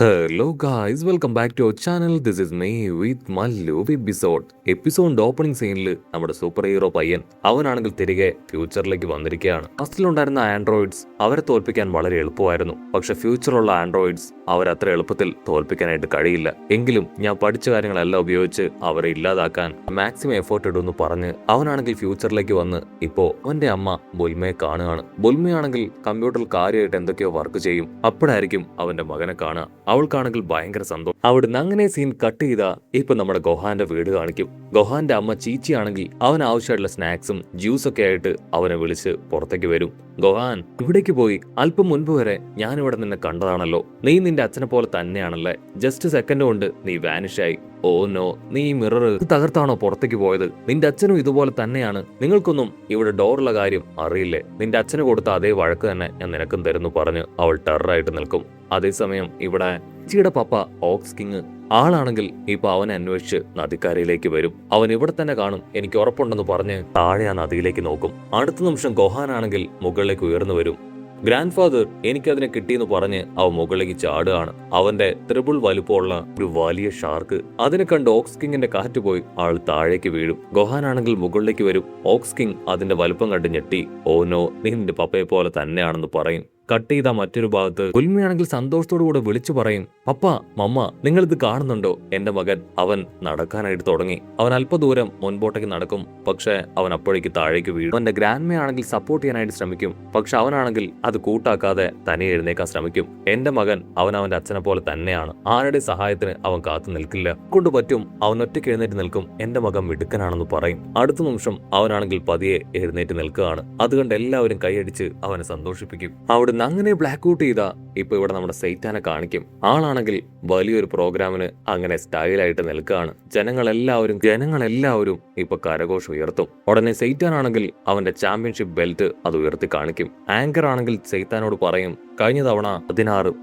Hello guys, welcome back to our channel. This is me with Mallu എപ്പിസോഡിന്റെ opening സീനിൽ നമ്മുടെ super hero പയ്യൻ അവനാണെങ്കിൽ തിരികെ ഫ്യൂച്ചറിലേക്ക് വന്നിരിക്കുകയാണ്. ഫസ്റ്റിലുണ്ടായിരുന്ന ആൻഡ്രോയിഡ്സ് അവരെ തോൽപ്പിക്കാൻ വളരെ എളുപ്പമായിരുന്നു. പക്ഷെ ഫ്യൂച്ചറുള്ള ആൻഡ്രോയിഡ്സ് അവരത്ര എളുപ്പത്തിൽ തോൽപ്പിക്കാനായിട്ട് കഴിയില്ല. എങ്കിലും ഞാൻ പഠിച്ച കാര്യങ്ങളെല്ലാം ഉപയോഗിച്ച് അവരെ ഇല്ലാതാക്കാൻ മാക്സിമം എഫേർട്ട് ഇടുമെന്ന് പറഞ്ഞ് അവനാണെങ്കിൽ ഫ്യൂച്ചറിലേക്ക് വന്ന് ഇപ്പോ അവന്റെ അമ്മ ബുൽമയെ കാണുകയാണ്. ബുൽമയാണെങ്കിൽ കമ്പ്യൂട്ടറിൽ കാര്യമായിട്ട് എന്തൊക്കെയോ വർക്ക് ചെയ്യും. അപ്പോഴായിരിക്കും അവന്റെ മകനെ കാണുക. അവൾക്കാണെങ്കിൽ ഭയങ്കര സന്തോഷം. അവിടുന്ന് അങ്ങനെ സീൻ കട്ട് ചെയ്താ ഇപ്പൊ നമ്മുടെ ഗോഹാന്റെ വീട് കാണിക്കും. ഗോഹാന്റെ അമ്മ ചീച്ചി ആണെങ്കിൽ അവൻ ആവശ്യമായിട്ടുള്ള സ്നാക്സും ജ്യൂസൊക്കെ ആയിട്ട് അവനെ വിളിച്ച് പുറത്തേക്ക് വരും. ഗോഹാൻ, ഇവിടേക്ക് പോയി. അല്പം മുൻപ് വരെ ഞാനിവിടെ നിന്നെ കണ്ടതാണല്ലോ. നീ നിന്റെ അച്ഛനെ പോലെ തന്നെയാണല്ലേ. ജസ്റ്റ് സെക്കൻഡ് കൊണ്ട് നീ വാനിഷായി. ഓ നോ, നീ ഈ മിറർ തകർത്താണോ പുറത്തേക്ക് പോയത്? നിന്റെ അച്ഛനും ഇതുപോലെ തന്നെയാണ്. നിങ്ങൾക്കൊന്നും ഇവിടെ ഡോറുള്ള കാര്യം അറിയില്ലേ? നിന്റെ അച്ഛന് കൊടുത്ത അതേ വഴക്ക് തന്നെ ഞാൻ നിനക്കും തരുന്നു പറഞ്ഞ് അവൾ ടെററായിട്ട് നിൽക്കും. അതേസമയം ഇവിടെ ചിയുടെ പപ്പ ഓക്സ് കിങ് ആളാണെങ്കിൽ ഇപ്പൊ അവനെ അന്വേഷിച്ച് നദിക്കരയിലേക്ക് വരും. അവൻ ഇവിടെ തന്നെ കാണും, എനിക്ക് ഉറപ്പുണ്ടെന്ന് പറഞ്ഞ് താഴെ ആ നദിയിലേക്ക് നോക്കും. അടുത്ത നിമിഷം ഗോഹാനാണെങ്കിൽ മുകളിലേക്ക് ഉയർന്നു വരും. ഗ്രാൻഡ് ഫാദർ, എനിക്കതിനെ കിട്ടിയെന്ന് പറഞ്ഞ് അവൻ മുകളിലേക്ക് ചാടുകയാണ്. അവന്റെ ത്രിബിൾ വലുപ്പമുള്ള ഒരു വലിയ ഷാർക്ക്. അതിനെ കണ്ട് ഓക്സ് കിങ്ങിന്റെ കാറ്റ് പോയി ആൾ താഴേക്ക് വീഴും. ഗോഹാനാണെങ്കിൽ മുകളിലേക്ക് വരും. ഓക്സ് കിങ് അതിന്റെ വലുപ്പം കണ്ട് ഞെട്ടി, ഓ നോ, നീ നിന്റെ പപ്പയെ പോലെ തന്നെയാണെന്ന് പറയും. കട്ട് ചെയ്ത മറ്റൊരു ഭാഗത്ത് ഗുൽമയാണെങ്കിൽ സന്തോഷത്തോടു കൂടെ വിളിച്ചു പറയും, പപ്പ, മമ്മ, നിങ്ങളിത് കാണുന്നുണ്ടോ? എന്റെ മകൻ അവൻ നടക്കാനായിട്ട് തുടങ്ങി. അവൻ അല്പദൂരം മുൻപോട്ടേക്ക് നടക്കും. പക്ഷെ അവൻ അപ്പോഴേക്ക് താഴേക്ക് വീഴും. അവന്റെ ഗ്രാൻഡ്മയാണെങ്കിൽ സപ്പോർട്ട് ചെയ്യാനായിട്ട് ശ്രമിക്കും. പക്ഷെ അവനാണെങ്കിൽ അത് കൂട്ടാക്കാതെ തനിയെ എഴുന്നേക്കാൻ ശ്രമിക്കും. എന്റെ മകൻ അവന്റെ അച്ഛനെ പോലെ തന്നെയാണ്. ആരുടെ സഹായത്തിന് അവൻ കാത്തു നിൽക്കില്ല. കൊണ്ട് പറ്റും, അവൻ ഒറ്റയ്ക്ക് എഴുന്നേറ്റ് നിൽക്കും. എന്റെ മകൻ മിടുക്കനാണെന്ന് പറയും. അടുത്ത നിമിഷം അവനാണെങ്കിൽ പതിയെ എഴുന്നേറ്റ് നിൽക്കുകയാണ്. അതുകൊണ്ട് എല്ലാവരും കൈയടിച്ച് അവനെ സന്തോഷിപ്പിക്കും. അവിടുന്ന് അങ്ങനെ ബ്ലാക്ക് ഔട്ട് ചെയ്താ ഇപ്പൊ ഇവിടെ നമ്മുടെ സൈറ്റാനെ കാണിക്കും. ആളാണെങ്കിൽ വലിയൊരു പ്രോഗ്രാമിന് അങ്ങനെ സ്റ്റൈലായിട്ട് നിൽക്കുകയാണ്. ജനങ്ങളെല്ലാവരും ഇപ്പൊ കരഘോഷം ഉയർത്തും. ഉടനെ സൈറ്റാനാണെങ്കിൽ അവന്റെ ചാമ്പ്യൻഷിപ്പ് ബെൽറ്റ് അത് ഉയർത്തി കാണിക്കും. ആങ്കർ ആണെങ്കിൽ സൈത്താനോട് പറയും, കഴിഞ്ഞ തവണ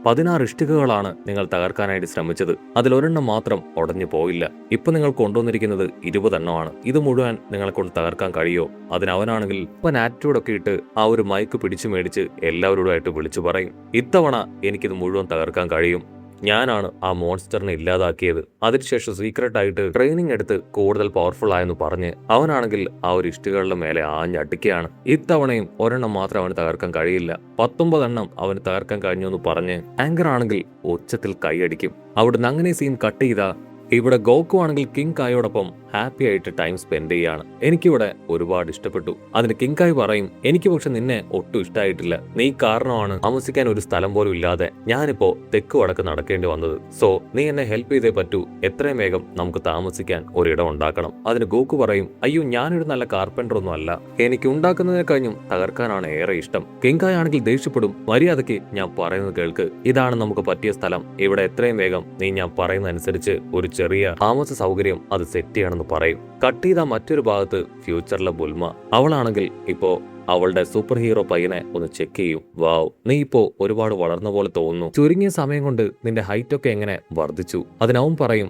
16 ഇഷ്ടികകളാണ് നിങ്ങൾ തകർക്കാനായിട്ട് ശ്രമിച്ചത്. അതിലൊരെണ്ണം മാത്രം ഉടഞ്ഞു പോയില്ല. ഇപ്പൊ നിങ്ങൾ കൊണ്ടുവന്നിരിക്കുന്നത് 20 എണ്ണമാണ്. ഇത് മുഴുവൻ നിങ്ങളെ കൊണ്ട് തകർക്കാൻ കഴിയോ? അതിനവനാണെങ്കിൽ ഇപ്പം ആറ്റിറ്റ്യൂഡൊക്കെ ഇട്ട് ആ ഒരു മൈക്ക് പിടിച്ചു മേടിച്ച് എല്ലാവരോടുമായിട്ട് വിളിച്ചു പറയും, ഇത്തവണ എനിക്കിത് മുഴുവൻ തകർക്കാൻ കഴിയും. ഞാനാണ് ആ മോൺസ്റ്ററിനെ ഇല്ലാതാക്കിയത്. അതിനുശേഷം സീക്രട്ട് ആയിട്ട് ട്രെയിനിങ് എടുത്ത് കൂടുതൽ പവർഫുൾ ആയെന്ന് പറഞ്ഞ് അവനാണെങ്കിൽ ആ ഒരു ഇഷ്ടികളുടെ മേലെ ആഞ്ഞടിക്കുകയാണ്. ഇത്തവണയും ഒരെണ്ണം മാത്രം അവന് തകർക്കാൻ കഴിയില്ല. 19 എണ്ണം അവന് തകർക്കാൻ കഴിഞ്ഞു എന്ന് പറഞ്ഞ് ആങ്കർ ആണെങ്കിൽ ഉച്ചത്തിൽ കൈയടിക്കും. അവിടുന്ന് അങ്ങനെ സീൻ കട്ട് ചെയ്താ ഇവിടെ ഗോക്കു ആണെങ്കിൽ കിങ് കായോടൊപ്പം ഹാപ്പി ആയിട്ട് ടൈം സ്പെൻഡ് ചെയ്യാണ്. എനിക്കിവിടെ ഒരുപാട് ഇഷ്ടപ്പെട്ടു. അതിന് കിങ് കായ് പറയും, എനിക്ക് പക്ഷെ നിന്നെ ഒട്ടും ഇഷ്ടമായിട്ടില്ല. നീ കാരണമാണ് താമസിക്കാൻ ഒരു സ്ഥലം പോലും ഇല്ലാതെ ഞാനിപ്പോ തെക്ക് വടക്ക് നടക്കേണ്ടി വന്നത്. സോ നീ എന്നെ ഹെൽപ്പ് ചെയ്തേ പറ്റൂ. എത്രയും വേഗം നമുക്ക് താമസിക്കാൻ ഒരിടം ഉണ്ടാക്കണം. അതിന് ഗോക്കു പറയും, അയ്യോ, ഞാനൊരു നല്ല കാർപ്പൻറ്റർ ഒന്നും അല്ല. എനിക്ക് ഉണ്ടാക്കുന്നതിനെ കഴിഞ്ഞും തകർക്കാനാണ് ഏറെ ഇഷ്ടം. കിങ് കായ് ആണെങ്കിൽ ദേഷ്യപ്പെടും, മര്യാദയ്ക്ക് ഞാൻ പറയുന്നത് കേൾക്ക്. ഇതാണ് നമുക്ക് പറ്റിയ സ്ഥലം. ഇവിടെ എത്രയും വേഗം നീ ഞാൻ പറയുന്നതനുസരിച്ച് ഒരു ചെറിയ താമസ സൗകര്യം അത് സെറ്റ് ചെയ്യണമെന്ന് പറയും. കട്ട് ചെയ്ത മറ്റൊരു ഭാഗത്ത് ഫ്യൂച്ചറിലെ ബുൽമ. അവളാണെങ്കിൽ ഇപ്പോ അവളുടെ സൂപ്പർ ഹീറോ പയ്യനെ ഒന്ന് ചെക്ക് ചെയ്യും. വാവ്, നീ ഇപ്പോ ഒരുപാട് വളർന്ന പോലെ തോന്നുന്നു. ചുരുങ്ങിയ സമയം കൊണ്ട് നിന്റെ ഹൈറ്റ് ഒക്കെ എങ്ങനെ വർദ്ധിച്ചു? അതിനവൻ പറയും,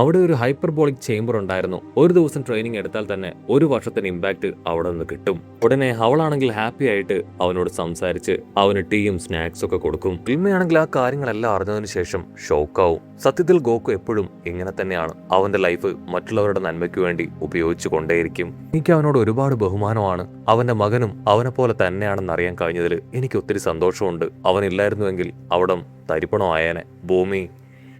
അവിടെ ഒരു ഹൈപ്പർബോളിക് ചേംബർ ഉണ്ടായിരുന്നു. ഒരു ദിവസം ട്രെയിനിങ് എടുത്താൽ തന്നെ 1 വർഷത്തിന് ഇമ്പാക്ട് അവിടെ നിന്ന് കിട്ടും. ഉടനെ അവളാണെങ്കിൽ ഹാപ്പി ആയിട്ട് അവനോട് സംസാരിച്ച് അവന് ടീയും സ്നാക്സ് ഒക്കെ കൊടുക്കും. ബുൽമയാണെങ്കിൽ ആ കാര്യങ്ങളെല്ലാം അറിഞ്ഞതിന് ശേഷം ഷോക്കാവും. സത്യത്തിൽ ഗോക്കു എപ്പോഴും ഇങ്ങനെ തന്നെയാണ്. അവന്റെ ലൈഫ് മറ്റുള്ളവരുടെ നന്മയ്ക്ക് വേണ്ടി ഉപയോഗിച്ചു കൊണ്ടേയിരിക്കും. എനിക്ക് അവനോട് ഒരുപാട് ബഹുമാനമാണ്. അവന്റെ മകനും അവനെ പോലെ തന്നെയാണെന്ന് അറിയാൻ കഴിഞ്ഞതിൽ എനിക്ക് ഒത്തിരി സന്തോഷമുണ്ട്. അവനില്ലായിരുന്നുവെങ്കിൽ അവിടം തരിപ്പണമായേനെ. ഭൂമി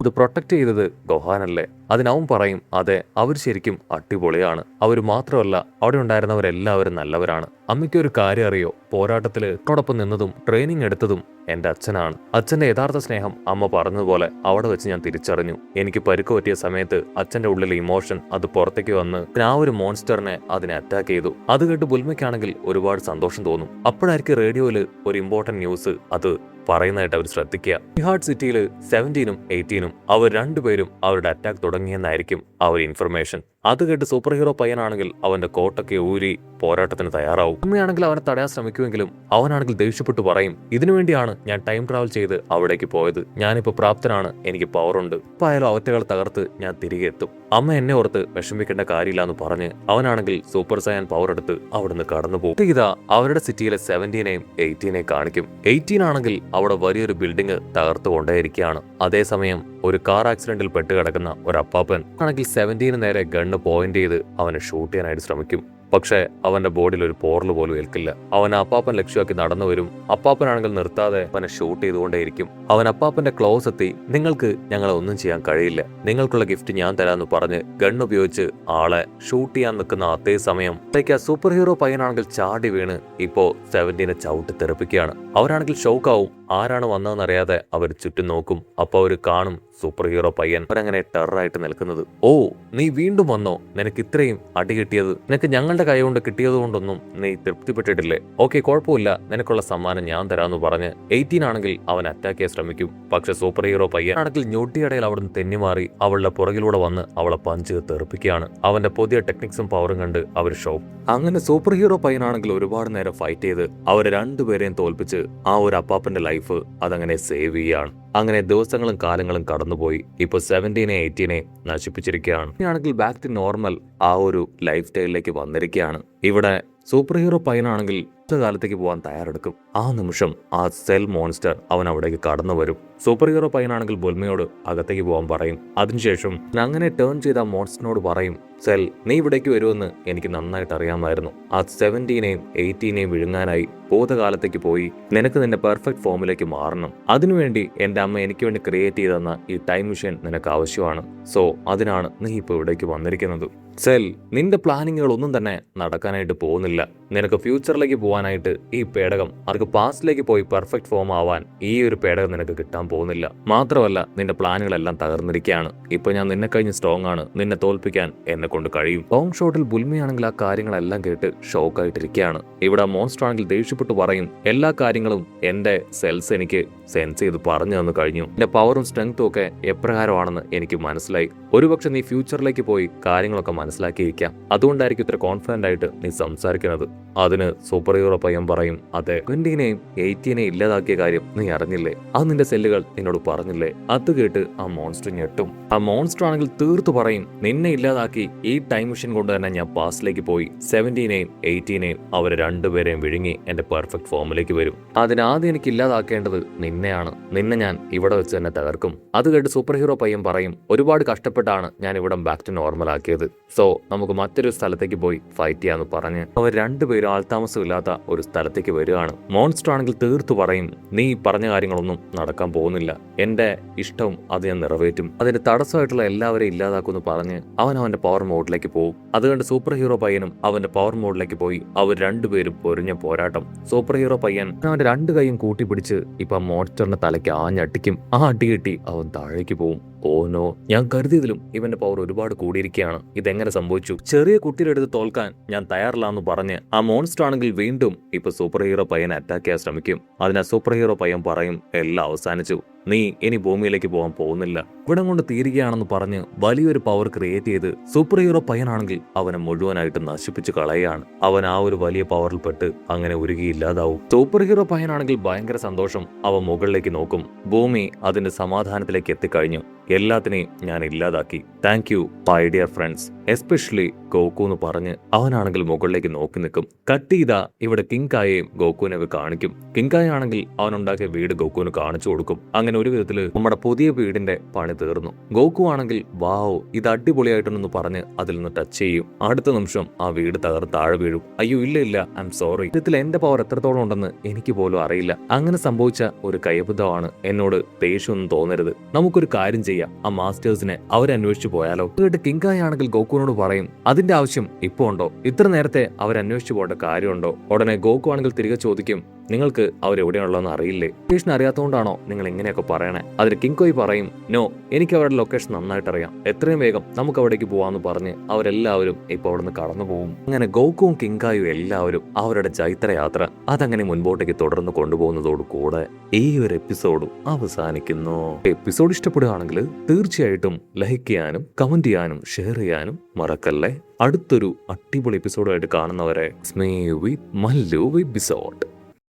ഇത് പ്രൊട്ടക്ട് ചെയ്തത് ഗോഹാനല്ലേ? അതിനവൻ പറയും, അതെ, അവർ ശരിക്കും അടിപൊളിയാണ്. അവർ മാത്രമല്ല, അവിടെ ഉണ്ടായിരുന്നവരെല്ലാവരും നല്ലവരാണ്. അമ്മയ്ക്ക് ഒരു കാര്യം അറിയോ? പോരാട്ടത്തിൽ എന്നോടൊപ്പം നിന്നതും ട്രെയിനിങ് എടുത്തതും എന്റെ അച്ഛനാണ്. അച്ഛന്റെ യഥാർത്ഥ സ്നേഹം അമ്മ പറഞ്ഞതുപോലെ അവിടെ വെച്ച് ഞാൻ തിരിച്ചറിഞ്ഞു. എനിക്ക് പരുക്ക് പറ്റിയ സമയത്ത് അച്ഛന്റെ ഉള്ളിലെ ഇമോഷൻ അത് പുറത്തേക്ക് വന്ന് ആ ഒരു മോൺസ്റ്ററിനെ അതിനെ അറ്റാക്ക് ചെയ്തു. അത് കേട്ട് ബുൽമയ്ക്കാണെങ്കിൽ ഒരുപാട് സന്തോഷം തോന്നും. അപ്പോഴായിരിക്കും റേഡിയോയില് ഒരു ഇമ്പോർട്ടന്റ് ന്യൂസ് അത് പറയുന്നതായിട്ട് അവർ ശ്രദ്ധിക്കുക. ബിഹാർ സിറ്റിയിൽ 17ഉം 18ഉം അവർ രണ്ടുപേരും അവരുടെ അറ്റാക്ക് തുടങ്ങിയെന്നായിരിക്കും ആ ഒരു ഇൻഫർമേഷൻ. അത് കേട്ട് സൂപ്പർ ഹീറോ പയ്യനാണെങ്കിൽ അവന്റെ കോട്ടൊക്കെ ഊരി പോരാട്ടത്തിന് തയ്യാറാവും. അമ്മയാണെങ്കിൽ അവനെ തടയാൻ ശ്രമിക്കുമെങ്കിലും അവനാണെങ്കിൽ ദേഷ്യപ്പെട്ടു പറയും, ഇതിനുവേണ്ടിയാണ് ഞാൻ ടൈം ട്രാവൽ ചെയ്ത് അവിടേക്ക് പോയത്. ഞാനിപ്പോ പ്രാപ്തനാണ്, എനിക്ക് പവറുണ്ട്. ഇപ്പൊ ആയാലും അവറ്റകൾ തകർത്ത് ഞാൻ തിരികെ എത്തും. അമ്മ എന്നെ ഓർത്ത് വിഷമിക്കേണ്ട കാര്യമില്ല എന്ന് പറഞ്ഞ് അവനാണെങ്കിൽ സൂപ്പർ സയൻ പവർ എടുത്ത് അവിടുന്ന് കടന്നുപോകും. ഇതാ അവരുടെ സിറ്റിയിലെ 17നെയും 18നെയും കാണിക്കും. 18 ആണെങ്കിൽ അവിടെ വലിയൊരു ബിൽഡിംഗ് തകർത്തുകൊണ്ടേയിരിക്കുകയാണ്. അതേസമയം ഒരു കാർ ആക്സിഡന്റിൽ പെട്ട് കിടക്കുന്ന ഒരു അപ്പാപ്പൻ ആണെങ്കിൽ 17 നേരെ ഗണ്ണ് പോയിന്റ് ചെയ്ത് അവനെ ഷൂട്ട് ചെയ്യാനായിട്ട് ശ്രമിക്കും. പക്ഷേ അവന്റെ ബോഡിയിൽ ഒരു പോറല് പോലും ഏൽക്കില്ല. അവൻ അപ്പാപ്പൻ ലക്ഷ്യമാക്കി നടന്നു വരും. അപ്പാപ്പനാണെങ്കിൽ നിർത്താതെ അവനെ ഷൂട്ട് ചെയ്തുകൊണ്ടേയിരിക്കും. അവൻ അപ്പാപ്പന്റെ ക്ലോസ് എത്തി, നിങ്ങൾക്ക് ഞങ്ങളെ ഒന്നും ചെയ്യാൻ കഴിയില്ല, നിങ്ങൾക്കുള്ള ഗിഫ്റ്റ് ഞാൻ തരാമെന്ന് പറഞ്ഞ് ഗണ്ണ് ഉപയോഗിച്ച് ആളെ ഷൂട്ട് ചെയ്യാൻ നിൽക്കുന്ന അതേ സമയം സൂപ്പർ ഹീറോ പയ്യനാണെങ്കിൽ ചാടി വീണ് ഇപ്പോ 17നെ ചവിട്ടി തെറിപ്പിക്കുകയാണ്. അവരാണെങ്കിൽ ഷോക്കാവും. ആരാണ് വന്നതെന്നറിയാതെ അവർ ചുറ്റും നോക്കും. അപ്പൊ അവർ കാണും സൂപ്പർ ഹീറോ പയ്യൻ അവരങ്ങനെ ടെററായിട്ട് നിൽക്കുന്നത്. ഓ, നീ വീണ്ടും വന്നോ? നിനക്ക് ഇത്രയും അടി കിട്ടിയത് നിനക്ക് ഞങ്ങളുടെ കൈ കൊണ്ട് കിട്ടിയത് കൊണ്ടൊന്നും നീ തൃപ്തിപ്പെട്ടിട്ടില്ലേ? ഓക്കെ, കുഴപ്പമില്ല, നിനക്കുള്ള സമ്മാനം ഞാൻ തരാമെന്ന് പറഞ്ഞ് 18 ആണെങ്കിൽ അവൻ അറ്റാക്ക് ചെയ്യാൻ ശ്രമിക്കും. പക്ഷെ സൂപ്പർ ഹീറോ പയ്യൻ ആണെങ്കിൽ ഞൊട്ടിയടയിൽ അവിടുന്ന് തെന്നിമാറി അവളുടെ പുറകിലൂടെ വന്ന് അവളെ പഞ്ച് തെറിപ്പിക്കുകയാണ്. അവന്റെ പുതിയ ടെക്നിക്സും പവറും കണ്ട് അവർ ഷോക്ക്. അങ്ങനെ സൂപ്പർ ഹീറോ പയ്യനാണെങ്കിൽ ഒരുപാട് നേരം ഫൈറ്റ് ചെയ്ത് അവരെ രണ്ടുപേരെയും തോൽപ്പിച്ച് ആ ഒരു അപ്പാപ്പന്റെ ലൈഫ് അതങ്ങനെ സേവ് ചെയ്യാണ്. അങ്ങനെ ദിവസങ്ങളും കാലങ്ങളും കടന്നുപോയി. ഇപ്പൊ 17നെ 18നെ നശിപ്പിച്ചിരിക്കുകയാണ്. ഇനിയാണെങ്കിൽ ബാക്ക് ടു നോർമൽ ആ ഒരു ലൈഫ് സ്റ്റൈലിലേക്ക് വന്നിരിക്കുകയാണ്. ഇവിടെ സൂപ്പർ ഹീറോ പയ്യനാണെങ്കിൽ കാലത്തേക്ക് പോകാൻ തയ്യാറെടുക്കും. ആ നിമിഷം ആ സെൽ മോൺസ്റ്റർ അവൻ അവിടേക്ക് കടന്നു വരും. സൂപ്പർ ഹീറോ പയ്യനാണെങ്കിൽ ബുൽമയോട് അകത്തേക്ക് പോകാൻ പറയും. അതിനുശേഷം അങ്ങനെ ടേൺ ചെയ്ത ആ മോൺസ്റ്ററിനോട് പറയും, സെൽ, നീ ഇവിടേക്ക് വരുമെന്ന് എനിക്ക് നന്നായിട്ട് അറിയാമായിരുന്നു. ആ 17നെയും 18നെയും വിഴുങ്ങാനായി ഭൂതകാലത്തേക്ക് പോയി നിനക്ക് നിന്റെ പെർഫെക്റ്റ് ഫോമിലേക്ക് മാറണം. അതിനുവേണ്ടി എന്റെ അമ്മ എനിക്ക് വേണ്ടി ക്രിയേറ്റ് ചെയ്തെന്ന ഈ ടൈം മെഷീൻ നിനക്ക് ആവശ്യമാണ്. സോ അതിനാണ് നീ ഇപ്പോൾ ഇവിടേക്ക് വന്നിരിക്കുന്നത്. സെൽ, നിന്റെ പ്ലാനിങ്ങുകൾ ഒന്നും തന്നെ നടക്കാനായിട്ട് പോകുന്നില്ല. നിനക്ക് ഫ്യൂച്ചറിലേക്ക് പോകാനായിട്ട് ഈ പേടകം, അവർക്ക് പാസ്റ്റിലേക്ക് പോയി പെർഫെക്റ്റ് ഫോം ആവാൻ ഈ ഒരു പേടകം നിനക്ക് കിട്ടാൻ പോകുന്നില്ല. മാത്രമല്ല നിന്റെ പ്ലാനുകളെല്ലാം തകർന്നിരിക്കുകയാണ്. ഇപ്പൊ ഞാൻ നിന്നെ കഴിഞ്ഞ് സ്ട്രോങ് ആണ്, നിന്നെ തോൽപ്പിക്കാൻ എന്നെ കൊണ്ട് കഴിയും. ലോങ് ഷോട്ടിൽ ബുൽമയാണെങ്കിൽ ആ കാര്യങ്ങളെല്ലാം കേട്ട് ഷോക്കായിട്ടിരിക്കുകയാണ്. ഇവിടെ മോൺസ്റ്റർ ആണെങ്കിൽ ദേഷ്യപ്പെട്ടു പറയും, എല്ലാ കാര്യങ്ങളും എന്റെ സെൽസ് എനിക്ക് സെൻസ് ചെയ്ത് പറഞ്ഞു തന്നു കഴിഞ്ഞു. എന്റെ പവറും സ്ട്രെങ്ത്തും ഒക്കെ എപ്രകാരമാണെന്ന് എനിക്ക് മനസ്സിലായി. ഒരുപക്ഷെ നീ ഫ്യൂച്ചറിലേക്ക് പോയി കാര്യങ്ങളൊക്കെ മനസ്സിലാക്കിയിരിക്കാം. അതുകൊണ്ടായിരിക്കും ഇത്ര കോൺഫിഡന്റ് ആയിട്ട് നീ സംസാരിക്കുന്നത്. അതിന് സൂപ്പർ ഹീറോ പയ്യൻ പറയും, അതെ, 20നെയും 18നെയും ഇല്ലാതാക്കിയ കാര്യം നീ അറിഞ്ഞില്ലേ? അത് നിന്റെ സെല്ലുകൾ നിന്നോട് പറഞ്ഞില്ലേ? അത് കേട്ട് ആ മോൺസ്റ്റർ ഞെട്ടും. ആ മോൺസ്റ്റർ ആണെങ്കിൽ തീർത്തു പറയും, നിന്നെ ഇല്ലാതാക്കി ഈ ടൈം മെഷീൻ കൊണ്ട് തന്നെ ഞാൻ പാസ്റ്റിലേക്ക് പോയി 17നെയും 18നെയും അവരെ രണ്ടുപേരെയും വിഴുങ്ങി എന്റെ പെർഫെക്റ്റ് ഫോമിലേക്ക് വരും. അതിനാദ്യം എനിക്ക് ഇല്ലാതാക്കേണ്ടത് നിന്നെയാണ്. നിന്നെ ഞാൻ ഇവിടെ വെച്ച് തന്നെ തകർക്കും. അത് കേട്ട് സൂപ്പർ ഹീറോ പയ്യൻ പറയും, ഒരുപാട് കഷ്ടപ്പെട്ടാണ് ഞാൻ ഇവിടെ ബാക്ക് ടു നോർമൽ ആക്കിയത്. സോ നമുക്ക് മറ്റൊരു സ്ഥലത്തേക്ക് പോയി ഫൈറ്റ് ചെയ്യാന്ന് പറഞ്ഞ് അവർ രണ്ടുപേരും ആൾതാമസമില്ലാത്ത ഒരു സ്ഥലത്തേക്ക് വരികയാണ്. മോൺസ്റ്റർ ആണെങ്കിൽ തീർത്തു പറയും, നീ പറഞ്ഞ കാര്യങ്ങളൊന്നും നടക്കാൻ പോകുന്നില്ല. എന്റെ ഇഷ്ടവും അത് ഞാൻ നിറവേറ്റും. അതിന് തടസ്സമായിട്ടുള്ള എല്ലാവരെയും ഇല്ലാതാക്കുമെന്ന് പറഞ്ഞ് അവൻ അവന്റെ പവർ മോഡിലേക്ക് പോകും. അതുകൊണ്ട് സൂപ്പർ ഹീറോ പയ്യനും അവന്റെ പവർ മോഡിലേക്ക് പോയി അവർ രണ്ടുപേരും പൊരിഞ്ഞ പോരാട്ടം. സൂപ്പർ ഹീറോ പയ്യൻ അവന്റെ രണ്ട് കൈയും കൂട്ടിപ്പിടിച്ച് ഇപ്പൊ മോൺസ്റ്ററിന്റെ തലയ്ക്ക് ആഞ്ഞടിക്കും. ആ അടി കിട്ടി അവൻ താഴേക്ക് പോകും. ഓ നോ, ഞാൻ കരുതിയതിലും ഇവന്റെ പവർ ഒരുപാട് കൂടിയിരിക്കുകയാണ്. ഇതെങ്ങനെ സംഭവിച്ചു? ചെറിയ കുട്ടിയുടെ തോൽക്കാൻ ഞാൻ തയ്യാറില്ലാന്ന് പറഞ്ഞ് ആ മോൺസ്റ്റർ ആണെങ്കിൽ വീണ്ടും ഇപ്പൊ സൂപ്പർ ഹീറോ പയ്യനെ അറ്റാക്ക് ചെയ്യാൻ ശ്രമിക്കും. അതിനാ സൂപ്പർ ഹീറോ പയ്യൻ പറയും, എല്ലാം അവസാനിച്ചു, നീ ഇനി ഭൂമിയിലേക്ക് പോകാൻ പോകുന്നില്ല, ഇവിടം കൊണ്ട് തീരുകയാണെന്ന് പറഞ്ഞ് വലിയൊരു പവർ ക്രിയേറ്റ് ചെയ്ത് സൂപ്പർ ഹീറോ പയ്യനാണെങ്കിൽ അവനെ മുഴുവനായിട്ട് നശിപ്പിച്ച് കളയാണ്. അവൻ ആ ഒരു വലിയ പവറിൽ പെട്ട് അങ്ങനെ ഉരുകിയില്ലാതാവും. സൂപ്പർ ഹീറോ പയ്യനാണെങ്കിൽ ഭയങ്കര സന്തോഷം. അവൻ മുകളിലേക്ക് നോക്കും. ഭൂമി അതിന്റെ സമാധാനത്തിലേക്ക് എത്തിക്കഴിഞ്ഞു. എല്ലാത്തിനെയും ഞാൻ ഇല്ലാതാക്കി. Thank you my dear friends, especially Goku എന്ന് പറഞ്ഞ് അവനാണെങ്കിൽ മുകളിലേക്ക് നോക്കി നിൽക്കും. കട്ട് ചെയ്താ ഇവിടെ കിങ്കായെയും ഗോക്കുവിനെ കാണിക്കും. കിങ്കായ ആണെങ്കിൽ അവനുണ്ടാക്കിയ വീട് ഗോക്കുവിന് കാണിച്ചു കൊടുക്കും. അങ്ങനെ ഒരു വിധത്തില് നമ്മുടെ പുതിയ വീടിന്റെ പണി തീർന്നു. ഗോക്കു ആണെങ്കിൽ വാവ്, ഇത് അടിപൊളിയായിട്ടുണ്ടെന്ന് പറഞ്ഞ് അതിൽ നിന്ന് ടച്ച് ചെയ്യും. അടുത്ത നിമിഷം ആ വീട് തകർന്ന് താഴെ വീഴും. അയ്യോ ഇല്ല, ഐ എം സോറി, ഇതിൽ എന്റെ പവർ എത്രത്തോളം ഉണ്ടെന്ന് എനിക്ക് പോലും അറിയില്ല. അങ്ങനെ സംഭവിച്ച ഒരു കൈബദ്ധമാണ്. എന്നോട് ദേഷ്യമൊന്നും തോന്നരുത്. നമുക്കൊരു കാര്യം ചെയ്യാം, ആ മാസ്റ്റേഴ്സിനെ അവരന്വേഷിച്ചു പോയാലോ? കേട്ട് കിങ്കായ ആണെങ്കിൽ ഗോക്കുവിനോട് പറയും, അതിന്റെ ആവശ്യം ഇപ്പോ ഉണ്ടോ? ഇത്ര നേരത്തെ അവരന്വേഷിച്ചു പോകേണ്ട കാര്യമുണ്ടോ? ഉടനെ ഗോക്കു ആണെങ്കിൽ തിരികെ ചോദിക്കും, നിങ്ങൾക്ക് അവരെവിടെയുള്ളതെന്ന് അറിയില്ലേ? ലൊക്കേഷൻ അറിയാത്തതുകൊണ്ടാണോ നിങ്ങൾ ഇങ്ങനെയൊക്കെ പറയണേ? അതിന് കിങ്കോയ് പറയും, നോ, എനിക്ക് അവരുടെ ലൊക്കേഷൻ നന്നായിട്ട് അറിയാം, എത്രയും വേഗം നമുക്ക് അവിടേക്ക് പോവാന്ന് പറഞ്ഞ് അവരെല്ലാവരും ഇപ്പൊ അവിടുന്ന് കടന്നു പോകും. അങ്ങനെ ഗോക്കുവും കിങ്കായും എല്ലാവരും അവരുടെ ചൈത്രയാത്ര അതങ്ങനെ മുൻപോട്ടേക്ക് തുടർന്ന് കൊണ്ടുപോകുന്നതോട് കൂടെ ഈ ഒരു എപ്പിസോഡും അവസാനിക്കുന്നു. എപ്പിസോഡ് ഇഷ്ടപ്പെടുകയാണെങ്കിൽ തീർച്ചയായിട്ടും ലൈക്ക് ചെയ്യാനും കമന്റ് ചെയ്യാനും ഷെയർ ചെയ്യാനും മറക്കല്ലേ. അടുത്തൊരു അടിപൊളി എപ്പിസോഡുമായിട്ട് കാണുന്നവരെ സ്മേ വിത്ത് മല്ലു എപ്പിസോഡ്.